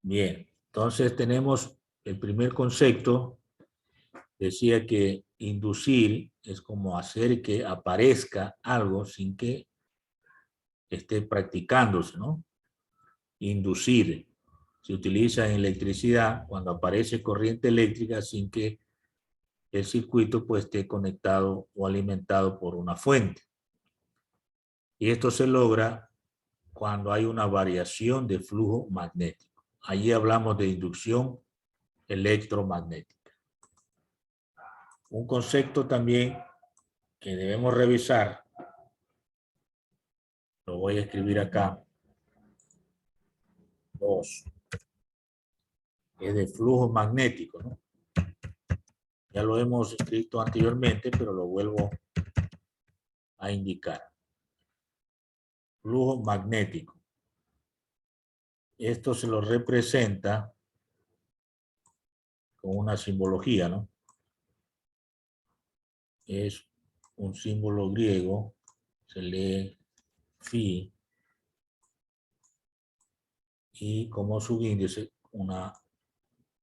Bien, entonces tenemos el primer concepto. Decía que inducir es como hacer que aparezca algo sin que esté practicándose, ¿no? Inducir se utiliza en electricidad cuando aparece corriente eléctrica sin que el circuito pues esté conectado o alimentado por una fuente. Y esto se logra cuando hay una variación de flujo magnético. Allí hablamos de inducción electromagnética. Un concepto también que debemos revisar, lo voy a escribir acá, 2, es de flujo magnético, ¿no? Ya lo hemos escrito anteriormente, pero lo vuelvo a indicar. Flujo magnético. Esto se lo representa con una simbología, ¿no? Es un símbolo griego, se lee Phi, y como subíndice una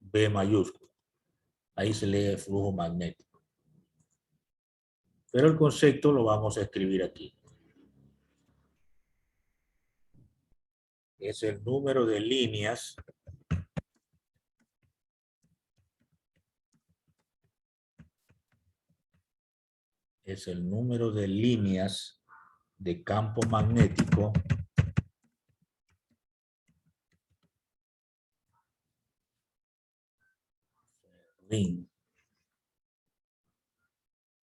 B mayúscula. Ahí se lee flujo magnético. Pero el concepto lo vamos a escribir aquí. Es el número de líneas de campo magnético ring.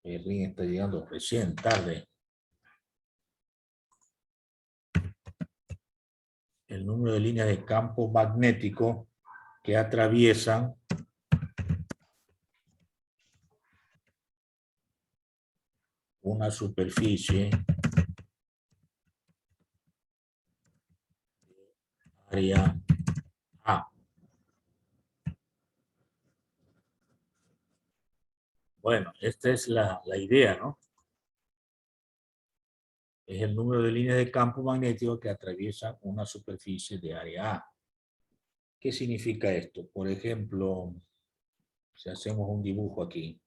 El ring está llegando recién, tarde. El número de líneas de campo magnético que atraviesan una superficie área A. Bueno, esta es la idea, ¿no? Es el número de líneas de campo magnético que atraviesan una superficie de área A. ¿Qué significa esto? Por ejemplo, si hacemos un dibujo aquí.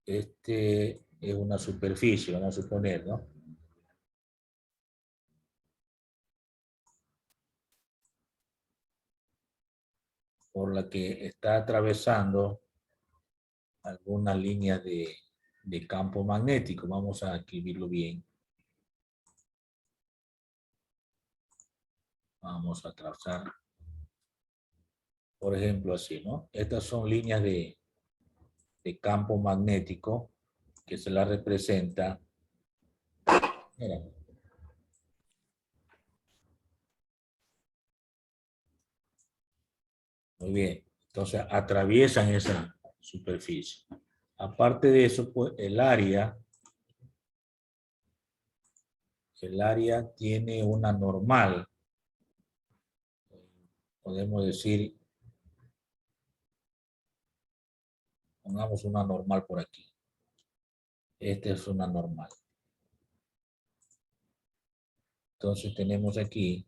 Este es una superficie, vamos a suponer, ¿no? Por la que está atravesando alguna línea de campo magnético. Vamos a escribirlo bien. Vamos a trazar, por ejemplo, así, ¿no? Estas son líneas de campo magnético que se la representa. Mira. Muy bien. Entonces atraviesan esa superficie. Aparte de eso, pues el área tiene una normal. Podemos decir, pongamos una normal por aquí. Esta es una normal. Entonces tenemos aquí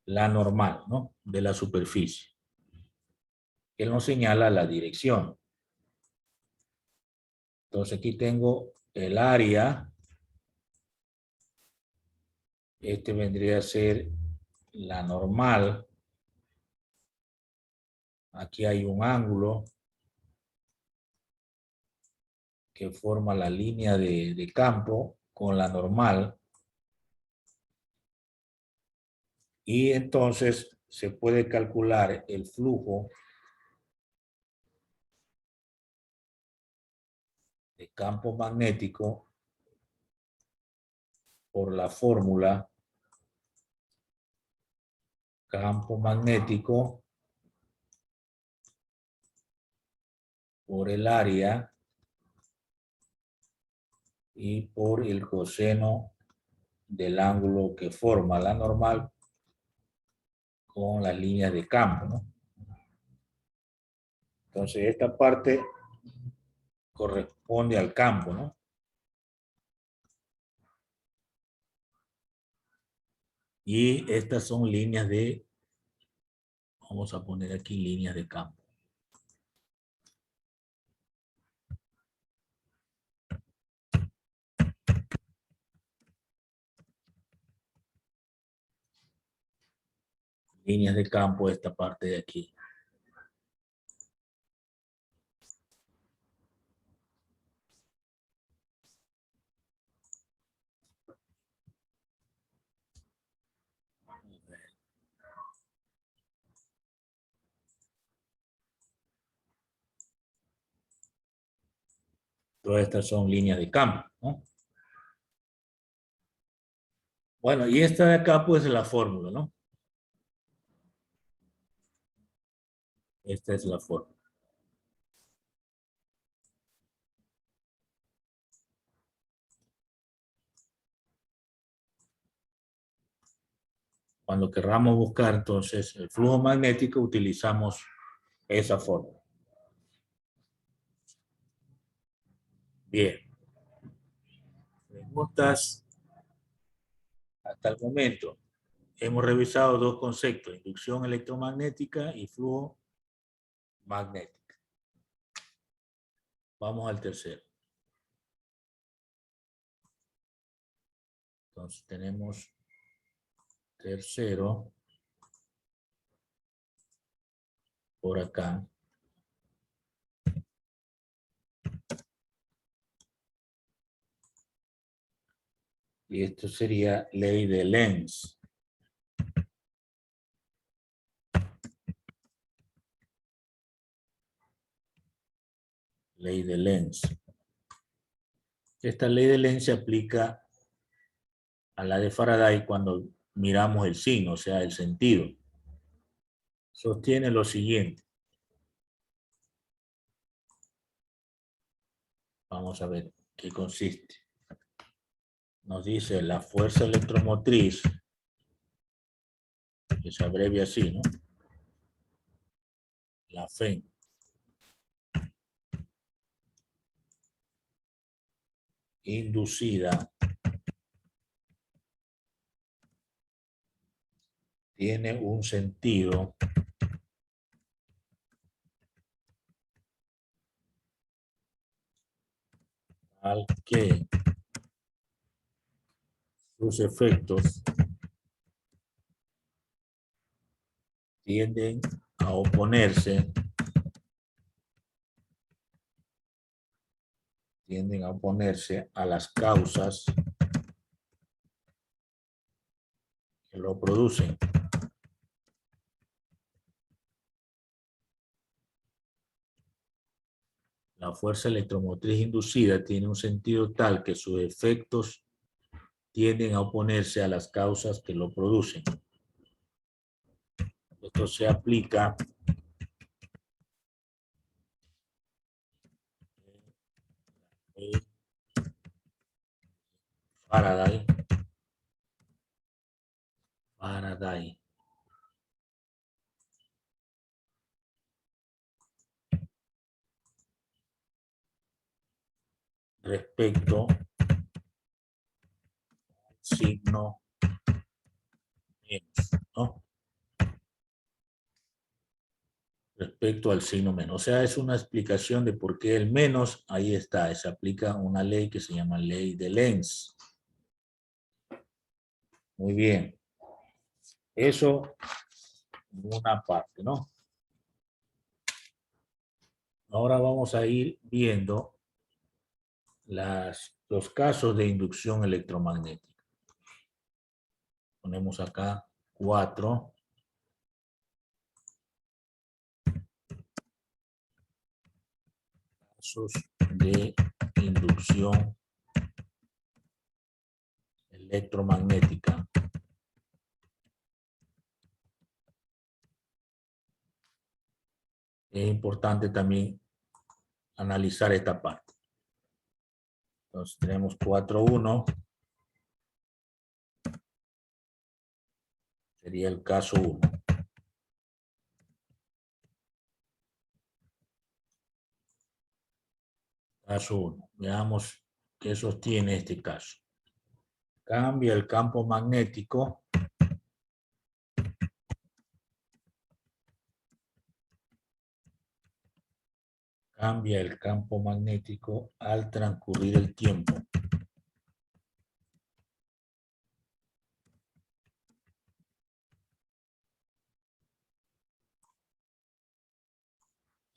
la normal, ¿no? De la superficie. Él nos señala la dirección. Entonces aquí tengo el área. Este vendría a ser la normal. Aquí hay un ángulo que forma la línea de campo con la normal. Y entonces se puede calcular el flujo de campo magnético por la fórmula campo magnético por el área y por el coseno del ángulo que forma la normal con las líneas de campo, ¿no? Entonces esta parte corresponde al campo, ¿no? Y estas son líneas de, vamos a poner aquí líneas de campo. Líneas de campo, esta parte de aquí. Todas estas son líneas de campo, ¿no? Bueno, y esta de acá pues es la fórmula, ¿no? Esta es la fórmula. Cuando querramos buscar entonces el flujo magnético, utilizamos esa fórmula. Bien. Preguntas hasta el momento. Hemos revisado dos conceptos, inducción electromagnética y flujo magnético. Vamos al tercero. Entonces tenemos tercero por acá. Y esto sería ley de Lenz. Ley de Lenz. Esta ley de Lenz se aplica a la de Faraday cuando miramos el signo, o sea, el sentido. Sostiene lo siguiente. Vamos a ver qué consiste. Nos dice la fuerza electromotriz, que se abrevia así, ¿no? La FEN. Inducida tiene un sentido al que sus efectos tienden a oponerse a las causas que lo producen. La fuerza electromotriz inducida tiene un sentido tal que sus efectos tienden a oponerse a las causas que lo producen. Esto se aplica en Faraday. Respecto al signo menos, ¿no? Respecto al signo menos. O sea, es una explicación de por qué el menos, ahí está, se aplica una ley que se llama ley de Lenz. Muy bien. Eso, una parte, ¿no? Ahora vamos a ir viendo los casos de inducción electromagnética. Ponemos acá 4. Casos de inducción electromagnética. Es importante también analizar esta parte. Entonces tenemos 4.1. Sería el caso 1. Caso 1. Veamos qué sostiene este caso. Cambia el campo magnético Cambia el campo magnético al transcurrir el tiempo.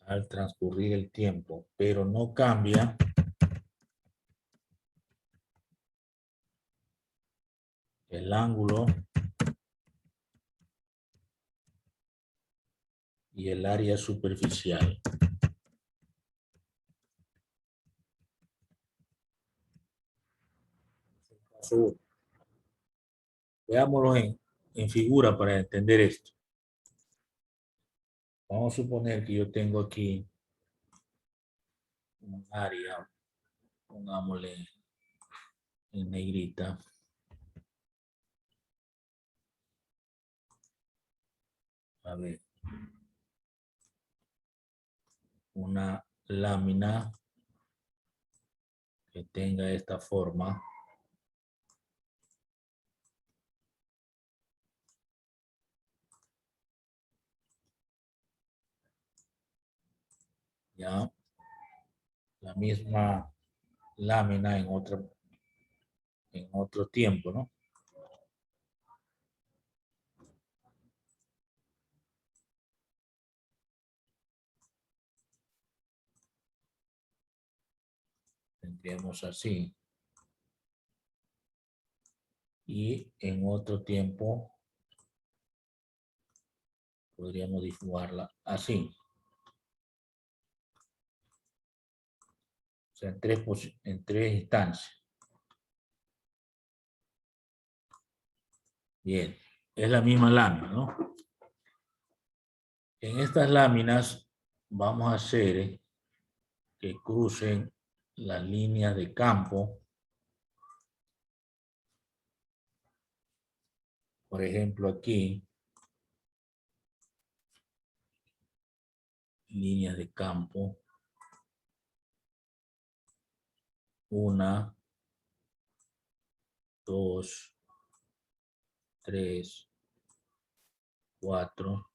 Al transcurrir el tiempo, pero no cambia el ángulo y el área superficial. Veámoslo en figura para entender esto. Vamos a suponer que yo tengo aquí un área, pongámosle en negrita. A ver. Una lámina que tenga esta forma. Ya. La misma lámina en otro tiempo, ¿no? Tendríamos así. Y en otro tiempo podríamos dibujarla así. O sea, en tres instancias. Bien, es la misma lámina, ¿no? En estas láminas vamos a hacer que crucen las líneas de campo. Por ejemplo, aquí, líneas de campo. Una, dos, tres, cuatro.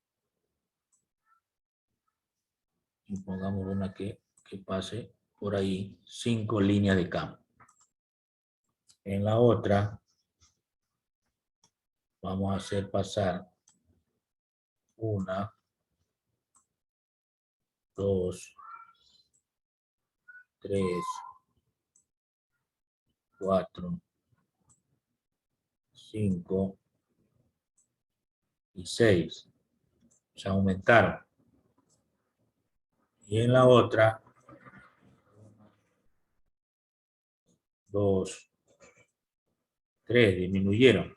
Y pongamos una que pase por ahí, 5 líneas de campo. En la otra, vamos a hacer pasar una, dos, tres, cuatro, 5 y 6. Se aumentaron. Y en la otra, 2, 3, disminuyeron.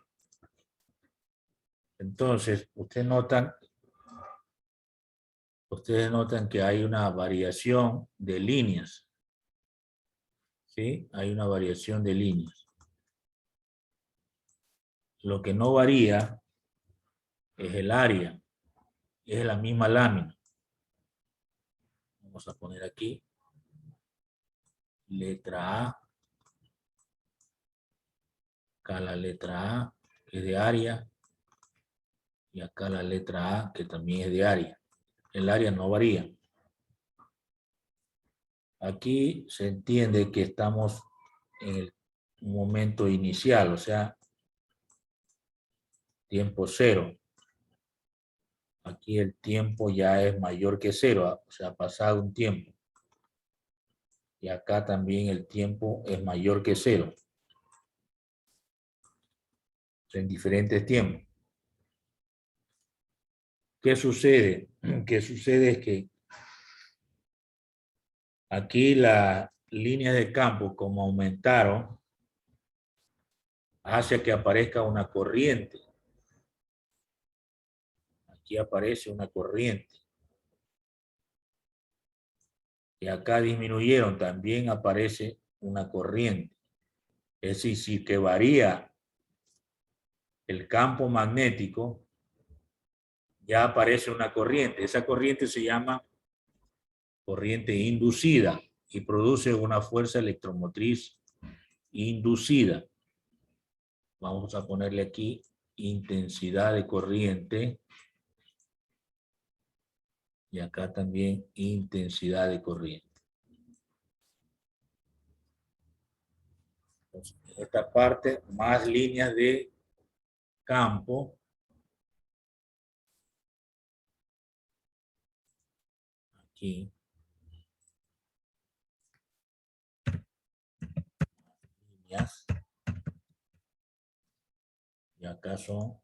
Entonces, ustedes notan que hay una variación de líneas. ¿Sí? Hay una variación de líneas. Lo que no varía es el área. Es la misma lámina. Vamos a poner aquí letra A. Acá la letra A, que es de área. Y acá la letra A, que también es de área. El área no varía. Aquí se entiende que estamos en el momento inicial, o sea, tiempo cero. Aquí el tiempo ya es mayor que cero, o sea, ha pasado un tiempo. Y acá también el tiempo es mayor que cero. En diferentes tiempos. ¿Qué sucede? ¿Qué sucede? Es que aquí las líneas de campo, como aumentaron, hace que aparezca una corriente. Aquí aparece una corriente. Y acá disminuyeron, también aparece una corriente. Es decir, si que varía el campo magnético, ya aparece una corriente. Esa corriente se llama corriente inducida y produce una fuerza electromotriz inducida. Vamos a ponerle aquí intensidad de corriente Y acá también intensidad de corriente. Entonces, en esta parte, más líneas de campo. Aquí. Líneas. Y acá son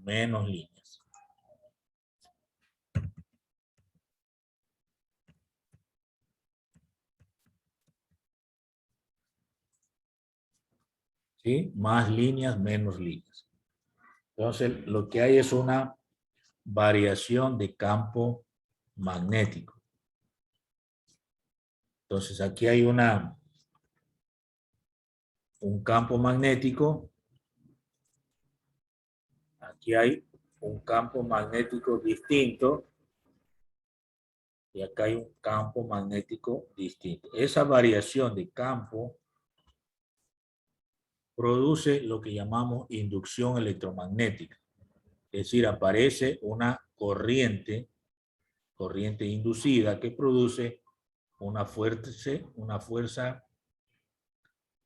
menos líneas. ¿Sí? Más líneas, menos líneas. Entonces, lo que hay es una variación de campo magnético. Entonces, aquí hay un campo magnético. Aquí hay un campo magnético distinto. Y acá hay un campo magnético distinto. Esa variación de campo produce lo que llamamos inducción electromagnética. Es decir, aparece una corriente inducida que produce una fuerza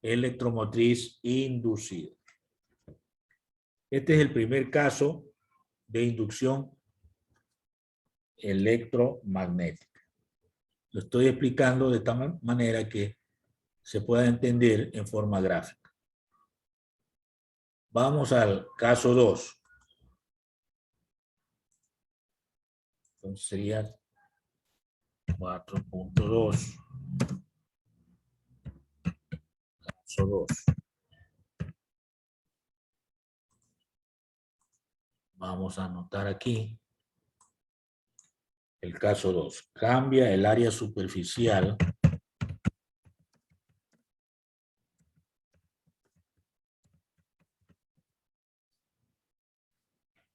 electromotriz inducida. Este es el primer caso de inducción electromagnética. Lo estoy explicando de tal manera que se pueda entender en forma gráfica. Vamos al caso 2. Entonces sería 4.2. Caso 2. Vamos a anotar aquí el caso 2. Cambia el área superficial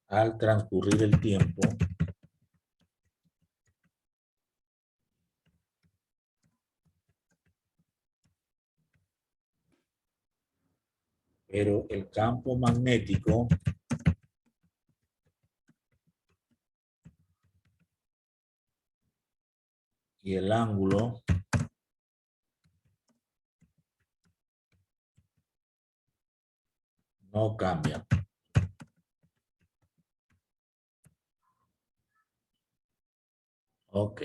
al transcurrir el tiempo pero el campo magnético y el ángulo no cambian. Ok.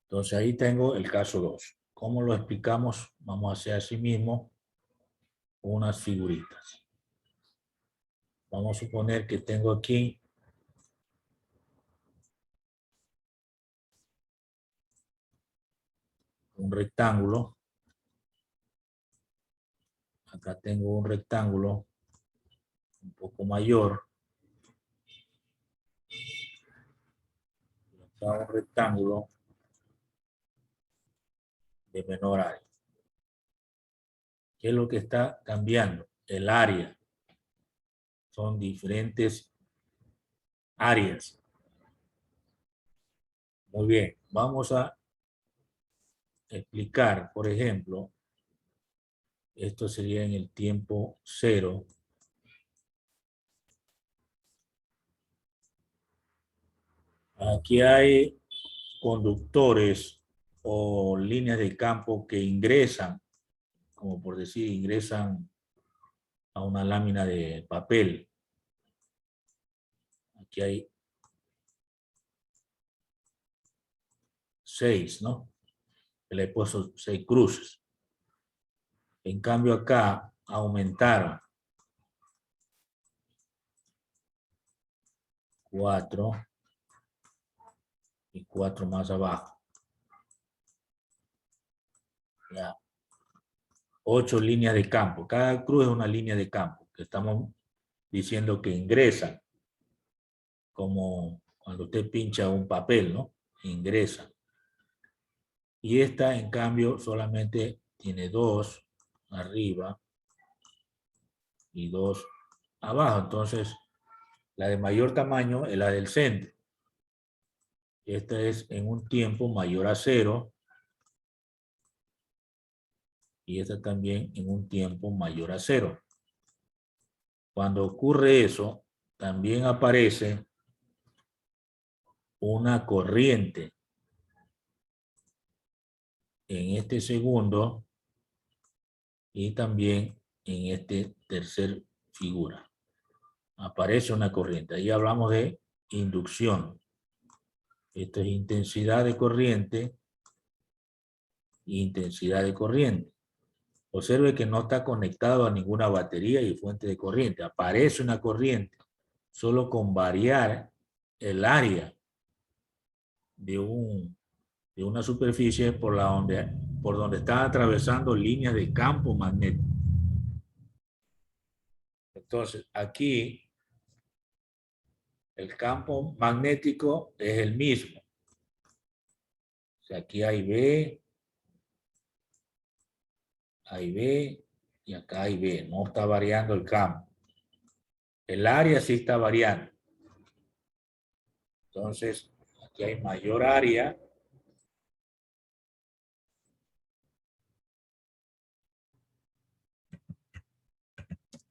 Entonces ahí tengo el caso 2. ¿Cómo lo explicamos? Vamos a hacer así mismo unas figuritas. Vamos a suponer que tengo aquí un rectángulo. Acá tengo un rectángulo un poco mayor. Acá un rectángulo de menor área. ¿Qué es lo que está cambiando? El área. Son diferentes áreas. Muy bien. Vamos a explicar, por ejemplo, esto sería en el tiempo 0. Aquí hay conductores o líneas de campo que ingresan, como por decir, ingresan a una lámina de papel. Aquí hay 6, ¿no? Le he puesto 6 cruces. En cambio acá aumentaron 4 y 4 más abajo. Ya. 8 líneas de campo. Cada cruz es una línea de campo que estamos diciendo que ingresan, como cuando usted pincha un papel, ¿no? Ingresa. Y esta, en cambio, solamente tiene 2 arriba y 2 abajo. Entonces, la de mayor tamaño es la del centro. Esta es en un tiempo mayor a 0. Y esta también en un tiempo mayor a 0. Cuando ocurre eso, también aparece una corriente. En este segundo y también en este tercer figura. Aparece una corriente. Ahí hablamos de inducción. Esto es intensidad de corriente e intensidad de corriente. Observe que no está conectado a ninguna batería y fuente de corriente. Aparece una corriente solo con variar el área de una superficie por donde están atravesando líneas de campo magnético. Entonces, aquí el campo magnético es el mismo. O sea, aquí hay B y acá hay B. No está variando el campo. El área sí está variando. Entonces, aquí hay mayor área.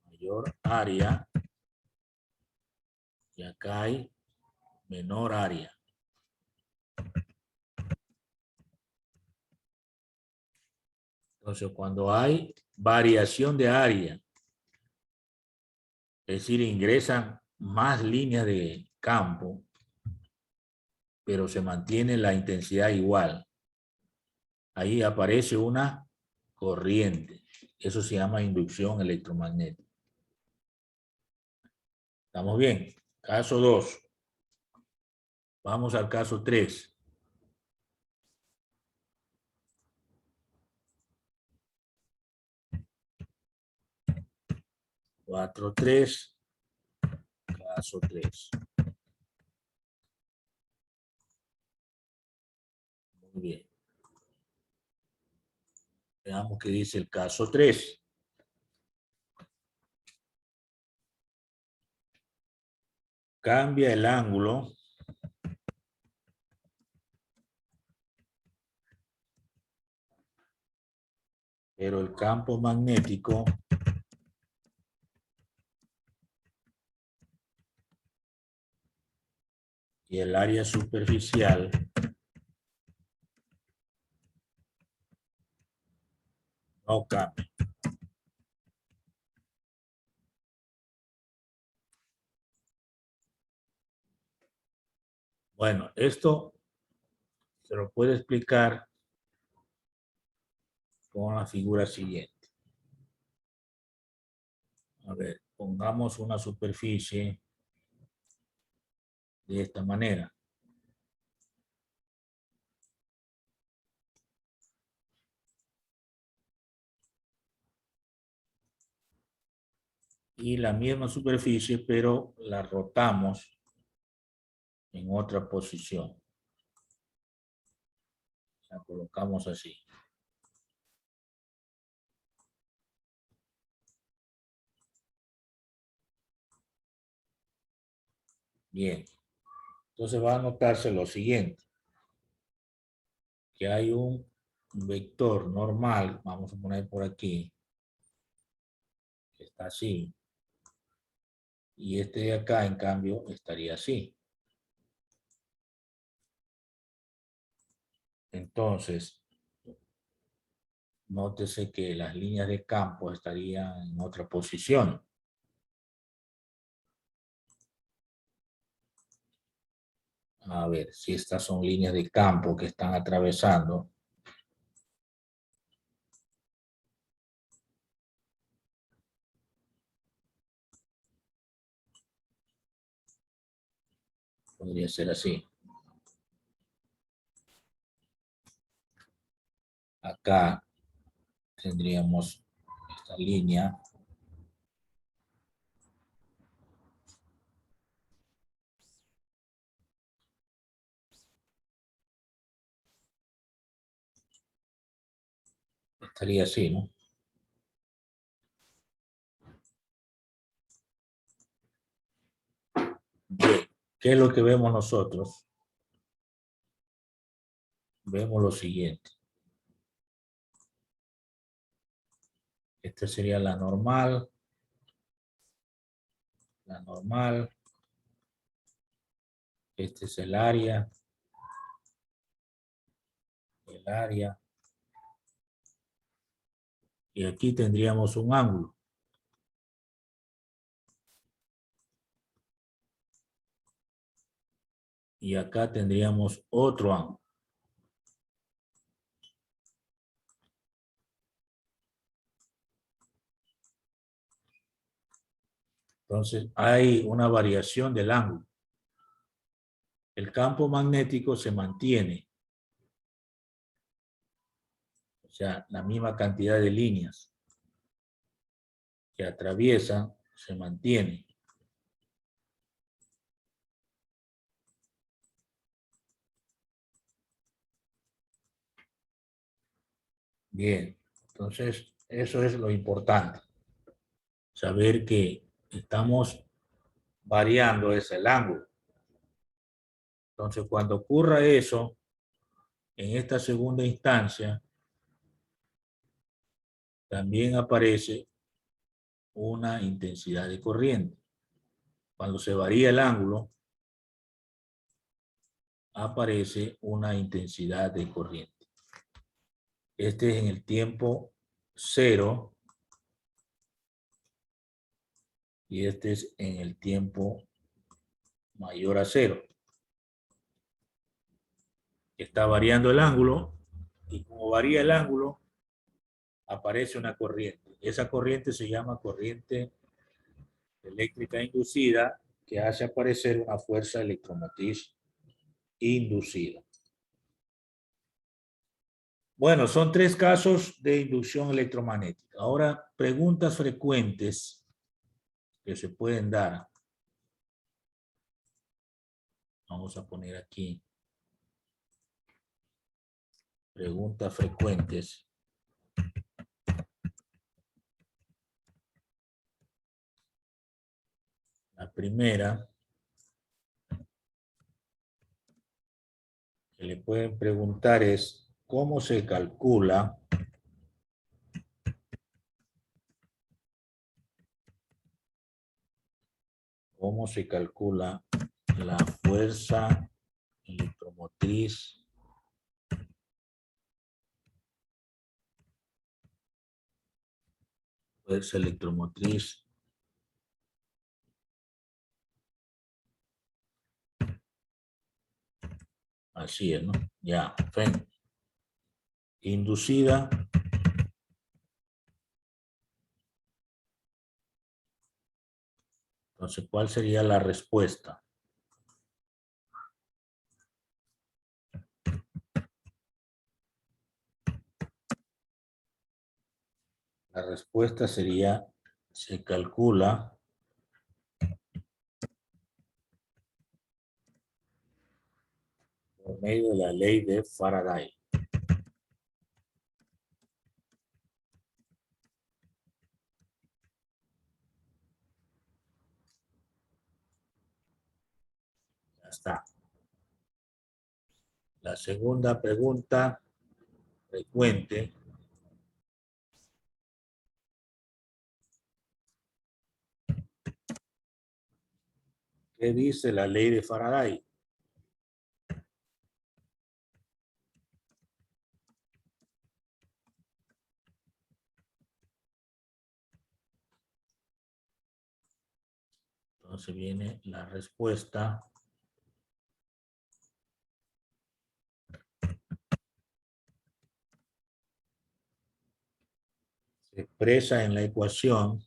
Mayor área. Y acá hay menor área. Entonces, cuando hay variación de área, es decir, ingresan más líneas de campo, pero se mantiene la intensidad igual. Ahí aparece una corriente. Eso se llama inducción electromagnética. ¿Estamos bien? Caso 2. Vamos al caso 3. Caso 3. Muy bien. Veamos qué dice el caso 3. Cambia el ángulo pero el campo magnético y el área superficial no cambian. Bueno, esto se lo puede explicar con la figura siguiente. A ver, pongamos una superficie de esta manera. Y la misma superficie, pero la rotamos en otra posición. La colocamos así. Bien. Entonces va a notarse lo siguiente. Que hay un vector normal, vamos a poner por aquí, que está así. Y este de acá, en cambio, estaría así. Entonces, nótese que las líneas de campo estarían en otra posición. A ver, si estas son líneas de campo que están atravesando. Podría ser así. Acá tendríamos esta línea. Estaría así, ¿no? Bien, ¿qué es lo que vemos nosotros? Vemos lo siguiente. Esta sería la normal. La normal. Este es el área. Y aquí tendríamos un ángulo. Y acá tendríamos otro ángulo. Entonces, hay una variación del ángulo. El campo magnético se mantiene. O sea, la misma cantidad de líneas que atraviesan se mantiene. Bien, entonces eso es lo importante. Saber que estamos variando ese ángulo. Entonces, cuando ocurra eso, en esta segunda instancia, también aparece una intensidad de corriente. Cuando se varía el ángulo, aparece una intensidad de corriente. Este es en el tiempo 0 y este es en el tiempo mayor a 0. Está variando el ángulo y como varía el ángulo, aparece una corriente. Esa corriente se llama corriente eléctrica inducida, que hace aparecer una fuerza electromotriz inducida. Bueno, son 3 casos de inducción electromagnética. Ahora, preguntas frecuentes que se pueden dar. Vamos a poner aquí preguntas frecuentes. La primera que le pueden preguntar es ¿cómo se calcula la fuerza electromotriz así es, ¿no? Ya, fen. Inducida entonces, ¿cuál sería la respuesta? La respuesta sería, se calcula por medio de la ley de Faraday. Ya está. La segunda pregunta frecuente ¿qué dice la ley de Faraday? Entonces viene la respuesta. Se expresa en la ecuación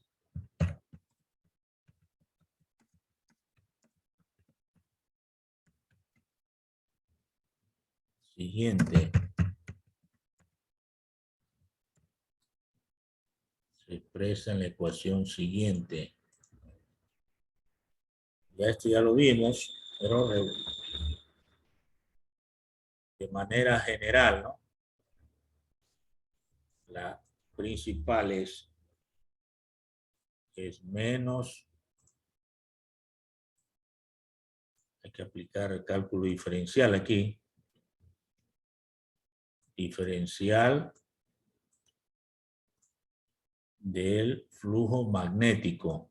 siguiente. Se expresa en la ecuación siguiente. Ya esto ya lo vimos, pero de manera general, ¿no? La principal es menos, hay que aplicar el cálculo diferencial aquí, diferencial del flujo magnético.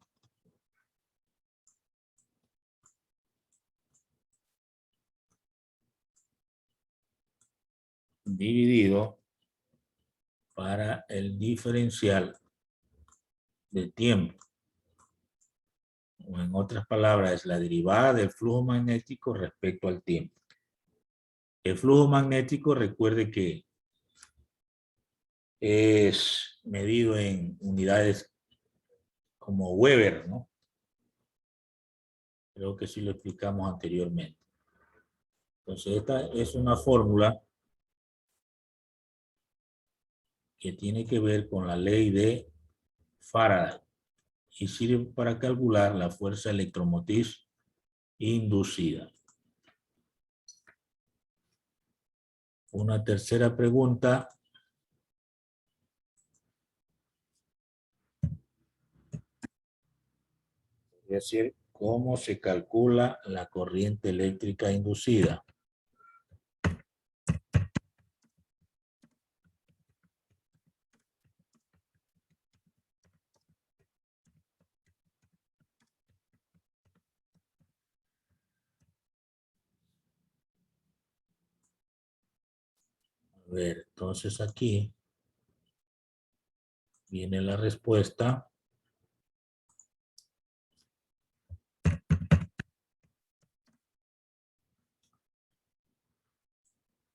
dividido para el diferencial de tiempo. O en otras palabras, es la derivada del flujo magnético respecto al tiempo. El flujo magnético, recuerde que es medido en unidades como Weber, ¿no? Creo que sí lo explicamos anteriormente. Entonces, esta es una fórmula que tiene que ver con la ley de Faraday y sirve para calcular la fuerza electromotriz inducida. Una tercera pregunta. Es decir, ¿cómo se calcula la corriente eléctrica inducida? A ver, entonces aquí viene la respuesta.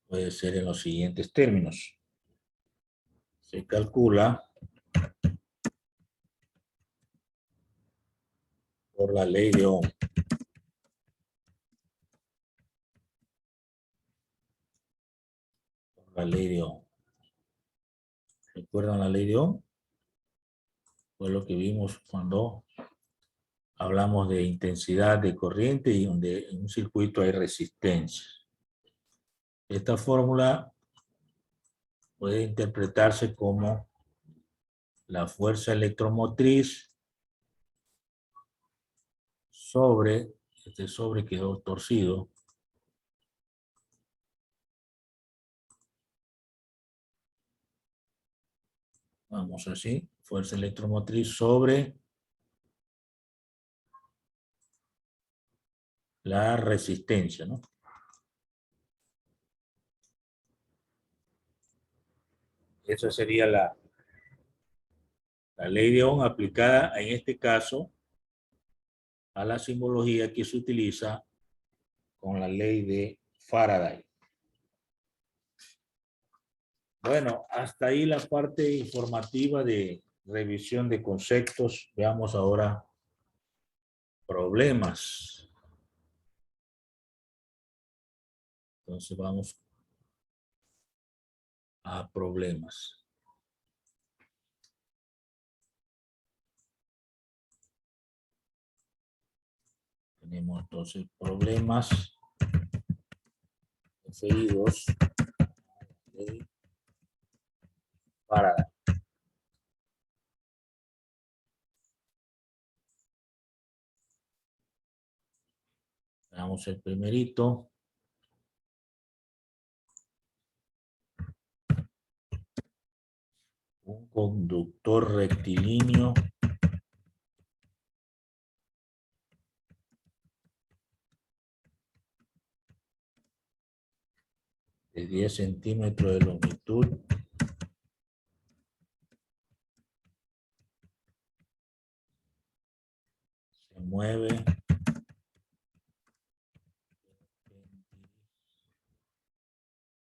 Puede ser en los siguientes términos. Se calcula por la ley de Ohm. Por la ley de Ohm. ¿Recuerdan la ley de Ohm? Fue lo que vimos cuando hablamos de intensidad de corriente y donde en un circuito hay resistencia. Esta fórmula puede interpretarse como la fuerza electromotriz sobre, este sobre quedó torcido, vamos así, fuerza electromotriz sobre la resistencia, ¿no? Esa sería la ley de Ohm aplicada en este caso a la simbología que se utiliza con la ley de Faraday. Bueno, hasta ahí la parte informativa de revisión de conceptos. Veamos ahora problemas. Entonces vamos a problemas. Tenemos entonces problemas referidos de Faraday. Veamos el primerito. Un conductor rectilíneo de 10 centímetros de longitud se mueve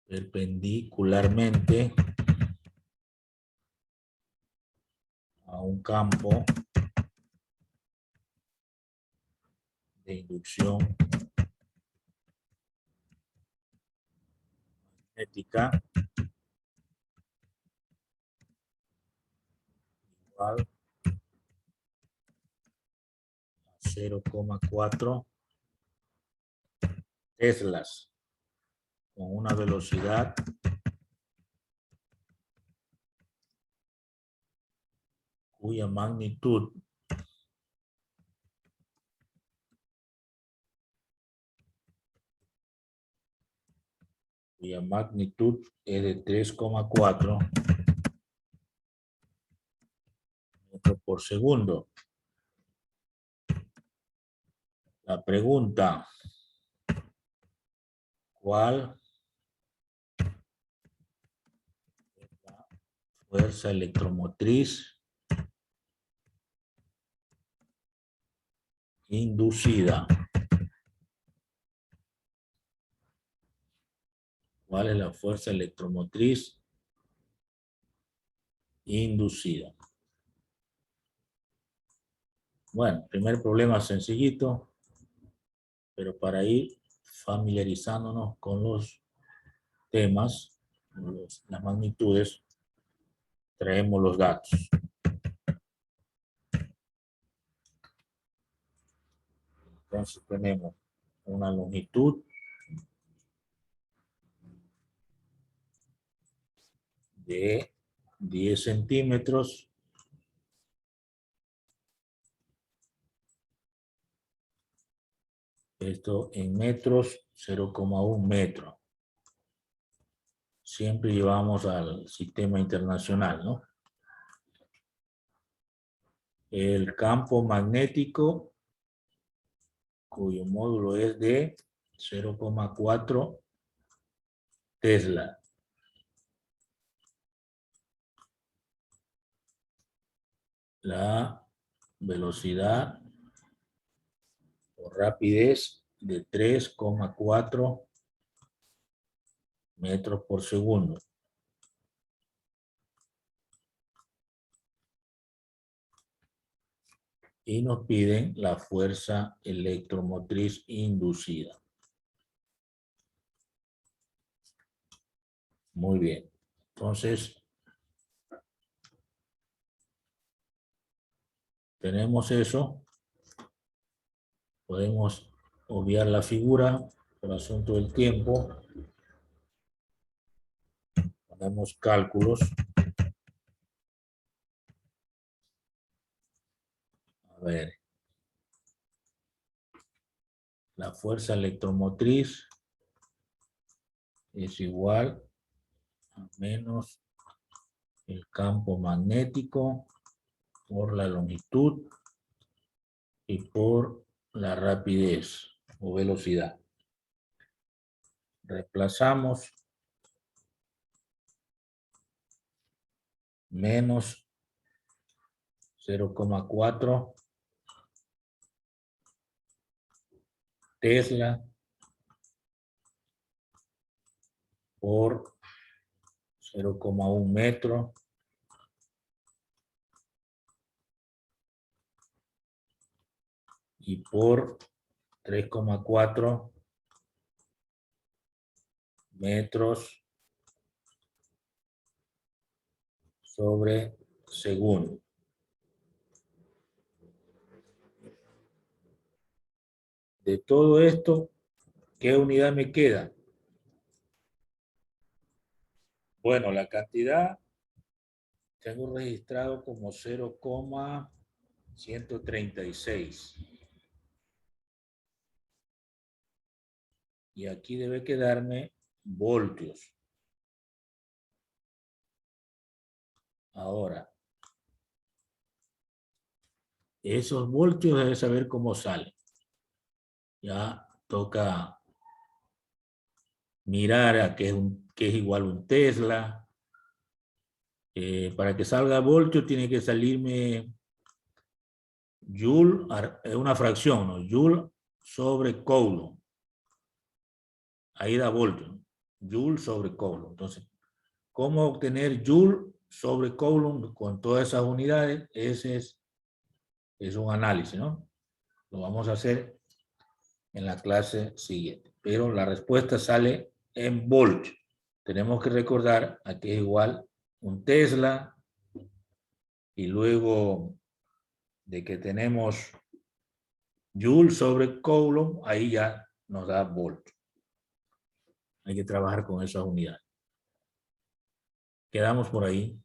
perpendicularmente a un campo de inducción magnética igual a 0,4 teslas con una velocidad cuya magnitud es de 3,4 metros por segundo. La pregunta, ¿cuál fuerza electromotriz inducida. ¿Cuál es la fuerza electromotriz inducida? Bueno, primer problema sencillito, pero para ir familiarizándonos con los temas, las magnitudes, traemos los datos. Entonces tenemos una longitud de 10 centímetros. Esto en metros, 0,1 metro. Siempre llevamos al sistema internacional, ¿no? El campo magnético, cuyo módulo es de 0,4 Tesla. La velocidad o rapidez de 3,4 metros por segundo. Y nos piden la fuerza electromotriz inducida. Muy bien. Entonces, tenemos eso. Podemos obviar la figura por asunto del tiempo. Ponemos cálculos. A ver. La fuerza electromotriz es igual a menos el campo magnético por la longitud y por la rapidez o velocidad. Reemplazamos menos 0,4 Tesla por 0,1 metro y por 3,4 metros sobre segundo. De todo esto, ¿qué unidad me queda? Bueno, la cantidad tengo registrado como 0,136. Y aquí debe quedarme voltios. Ahora, esos voltios debe saber cómo salen. Ya toca mirar a qué es igual un Tesla. Para que salga voltio tiene que salirme Joule, es una fracción, ¿no? Joule sobre Coulomb. Ahí da voltio. Joule sobre Coulomb. Entonces, ¿cómo obtener Joule sobre Coulomb con todas esas unidades? Ese es un análisis, ¿no? Lo vamos a hacer en la clase siguiente. Pero la respuesta sale en volt. Tenemos que recordar a que es igual un Tesla y luego de que tenemos Joule sobre Coulomb, ahí ya nos da volt. Hay que trabajar con esas unidades. Quedamos por ahí.